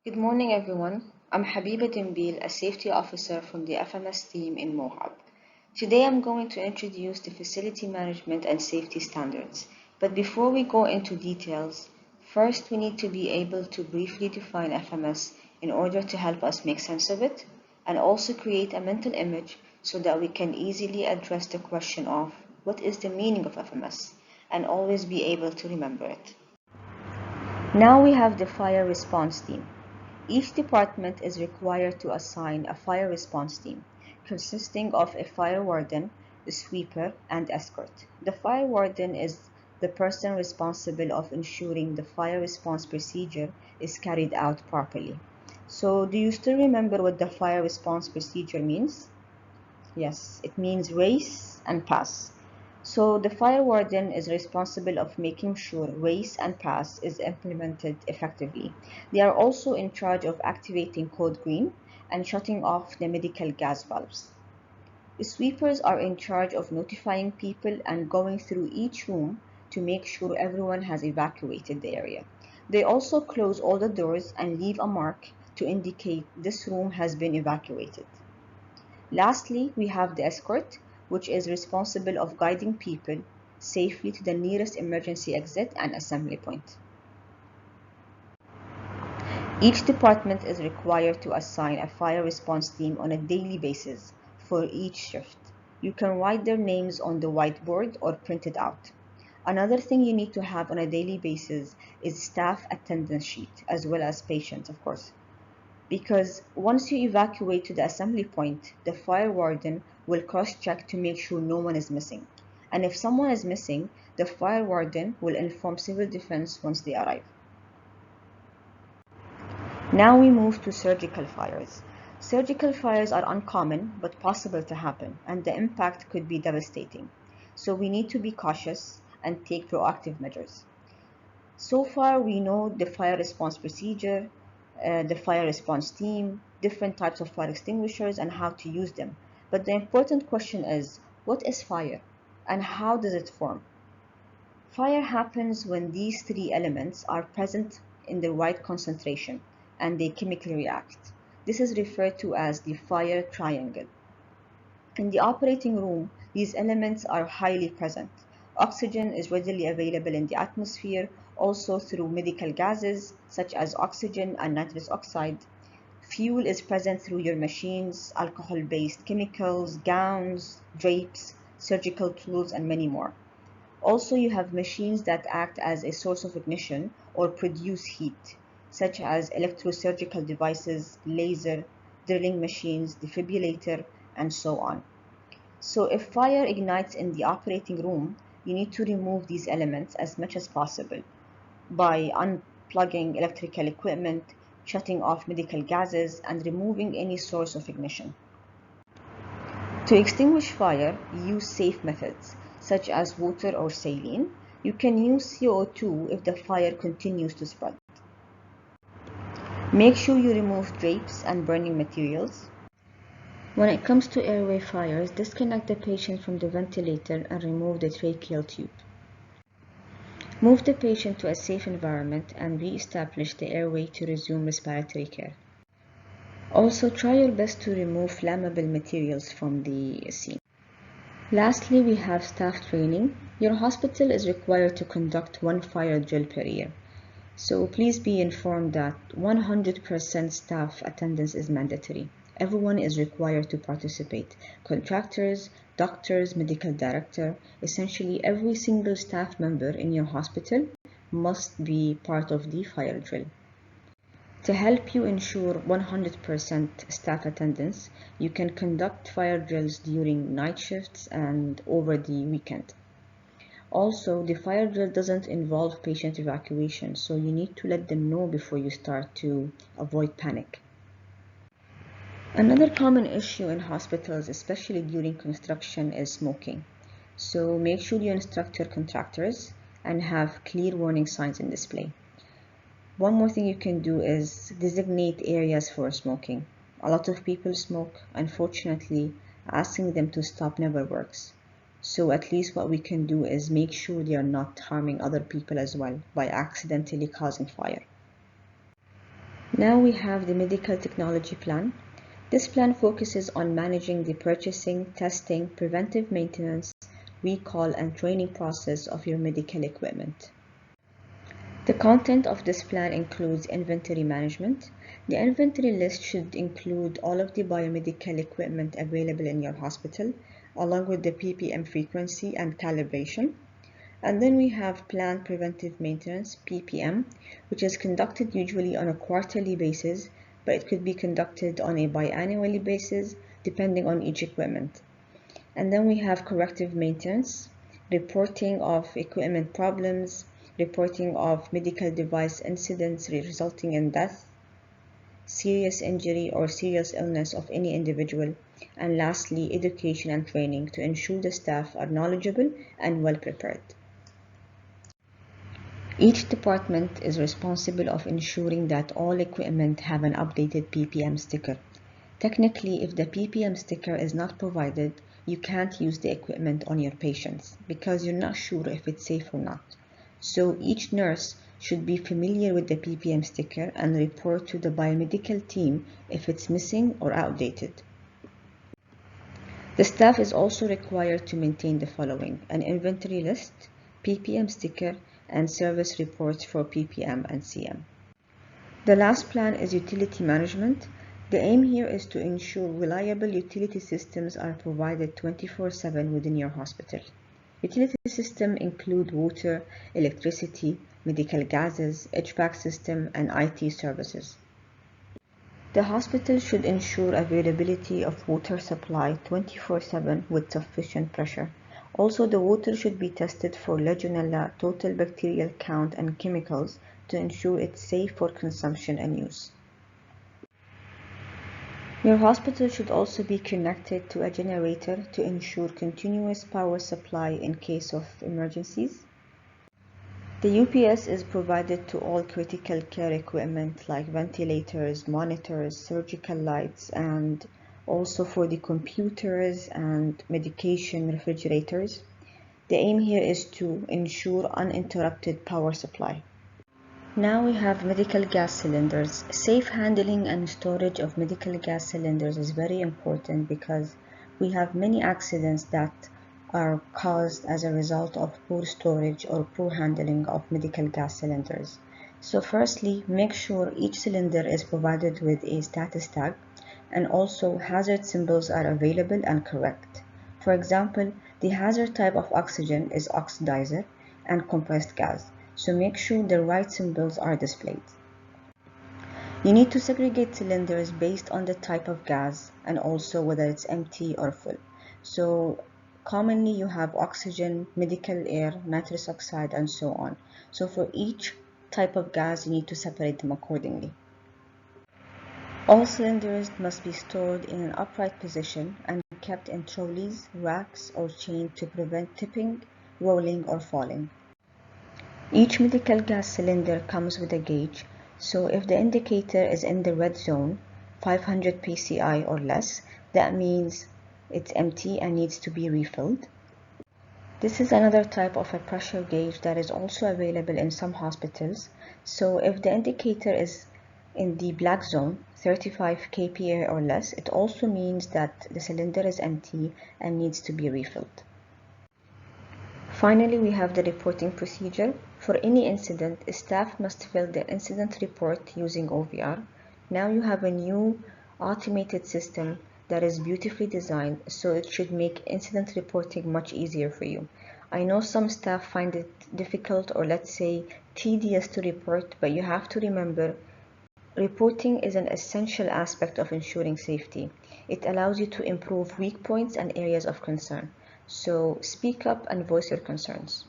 Good morning, everyone. I'm Habiba Dimbil, a safety officer from the FMS team in Mohab. Today I'm going to introduce the facility management and safety standards. But before we go into details, first we need to be able to briefly define FMS in order to help us make sense of it and also create a mental image so that we can easily address the question of what is the meaning of FMS and always be able to remember it. Now we have the fire response team. Each department is required to assign a fire response team, consisting of a fire warden, a sweeper, and escort. The fire warden is the person responsible of ensuring the fire response procedure is carried out properly. So, do you still remember what the fire response procedure means? Yes, it means race and pass. So the fire warden is responsible of making sure race and pass is implemented effectively. They are also in charge of activating code green and shutting off the medical gas valves. The sweepers are in charge of notifying people and going through each room to make sure everyone has evacuated the area. They also close all the doors and leave a mark to indicate this room has been evacuated. Lastly, we have the escort, which is responsible of guiding people safely to the nearest emergency exit and assembly point. Each department is required to assign a fire response team on a daily basis for each shift. You can write their names on the whiteboard or print it out. Another thing you need to have on a daily basis is staff attendance sheet, as well as patients, of course. Because once you evacuate to the assembly point, the fire warden will cross-check to make sure no one is missing. And if someone is missing, the fire warden will inform civil defense once they arrive. Now we move to surgical fires. Surgical fires are uncommon but possible to happen, and the impact could be devastating. So we need to be cautious and take proactive measures. So far, we know the fire response procedure, the fire response team, different types of fire extinguishers, and how to use them. But the important question is, what is fire and how does it form? Fire happens when these three elements are present in the right concentration and they chemically react. This is referred to as the fire triangle. In the operating room, these elements are highly present. Oxygen is readily available in the atmosphere, also through medical gases such as oxygen and nitrous oxide. Fuel is present through your machines, alcohol-based chemicals, gowns, drapes, surgical tools, and many more. Also, you have machines that act as a source of ignition or produce heat, such as electrosurgical devices, laser, drilling machines, defibrillator, and so on. So if fire ignites in the operating room, you need to remove these elements as much as possible by unplugging electrical equipment, shutting off medical gases, and removing any source of ignition. To extinguish fire, use safe methods, such as water or saline. You can use CO2 if the fire continues to spread. Make sure you remove drapes and burning materials. When it comes to airway fires, disconnect the patient from the ventilator and remove the tracheal tube. Move the patient to a safe environment and re-establish the airway to resume respiratory care. Also, try your best to remove flammable materials from the scene. Lastly, we have staff training. Your hospital is required to conduct one fire drill per year. So please be informed that 100% staff attendance is mandatory. Everyone is required to participate. Contractors, doctors, medical director, essentially every single staff member in your hospital must be part of the fire drill. To help you ensure 100% staff attendance, you can conduct fire drills during night shifts and over the weekend. Also, the fire drill doesn't involve patient evacuation, so you need to let them know before you start to avoid panic. Another common issue in hospitals, especially during construction, is smoking. So make sure you instruct your contractors and have clear warning signs in display. One more thing you can do is designate areas for smoking. A lot of people smoke. Unfortunately, asking them to stop never works. So at least what we can do is make sure they are not harming other people as well by accidentally causing fire. Now we have the medical technology plan. This plan focuses on managing the purchasing, testing, preventive maintenance, recall, and training process of your medical equipment. The content of this plan includes inventory management. The inventory list should include all of the biomedical equipment available in your hospital, along with the ppm frequency and calibration. And then we have planned preventive maintenance, PPM, which is conducted usually on a quarterly basis, but it could be conducted on a biannually basis depending on each equipment. And then we have corrective maintenance, reporting of equipment problems, reporting of medical device incidents resulting in death, serious injury or serious illness of any individual, and lastly, education and training to ensure the staff are knowledgeable and well prepared. Each department is responsible of ensuring that all equipment have an updated PPM sticker. Technically, if the PPM sticker is not provided, you can't use the equipment on your patients because you're not sure if it's safe or not. So each nurse should be familiar with the PPM sticker and report to the biomedical team if it's missing or outdated. The staff is also required to maintain the following: an inventory list, PPM sticker, and service reports for PPM and CM. The last plan is utility management. The aim here is to ensure reliable utility systems are provided 24/7 within your hospital. Utility systems include water, electricity, medical gases, HVAC system, and IT services. The hospital should ensure availability of water supply 24/7 with sufficient pressure. Also, the water should be tested for Legionella, total bacterial count, and chemicals to ensure it's safe for consumption and use. Your hospital should also be connected to a generator to ensure continuous power supply in case of emergencies. The UPS is provided to all critical care equipment like ventilators, monitors, surgical lights, and also for the computers and medication refrigerators. The aim here is to ensure uninterrupted power supply. Now we have medical gas cylinders. Safe handling and storage of medical gas cylinders is very important because we have many accidents that are caused as a result of poor storage or poor handling of medical gas cylinders. So firstly, make sure each cylinder is provided with a status tag, and also hazard symbols are available and correct. For example, the hazard type of oxygen is oxidizer and compressed gas, so make sure the right symbols are displayed. You need to segregate cylinders based on the type of gas and also whether it's empty or full. So commonly you have oxygen, medical air, nitrous oxide, and so on. So for each type of gas, you need to separate them accordingly. All cylinders must be stored in an upright position and kept in trolleys, racks, or chained to prevent tipping, rolling, or falling. Each medical gas cylinder comes with a gauge, so if the indicator is in the red zone, 500 psi or less, that means it's empty and needs to be refilled. This is another type of a pressure gauge that is also available in some hospitals. So if the indicator is in the black zone, 35 kPa or less, it also means that the cylinder is empty and needs to be refilled. Finally, we have the reporting procedure. For any incident, staff must fill the incident report using OVR. Now you have a new automated system that is beautifully designed, so it should make incident reporting much easier for you. I know some staff find it difficult or let's say tedious to report, but you have to remember reporting is an essential aspect of ensuring safety. It allows you to improve weak points and areas of concern. So speak up and voice your concerns.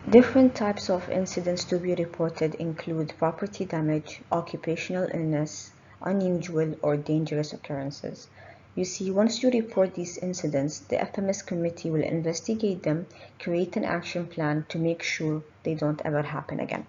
Different types of incidents to be reported include property damage, occupational illness, unusual or dangerous occurrences. You see, once you report these incidents, the FMS committee will investigate them, create an action plan to make sure they don't ever happen again.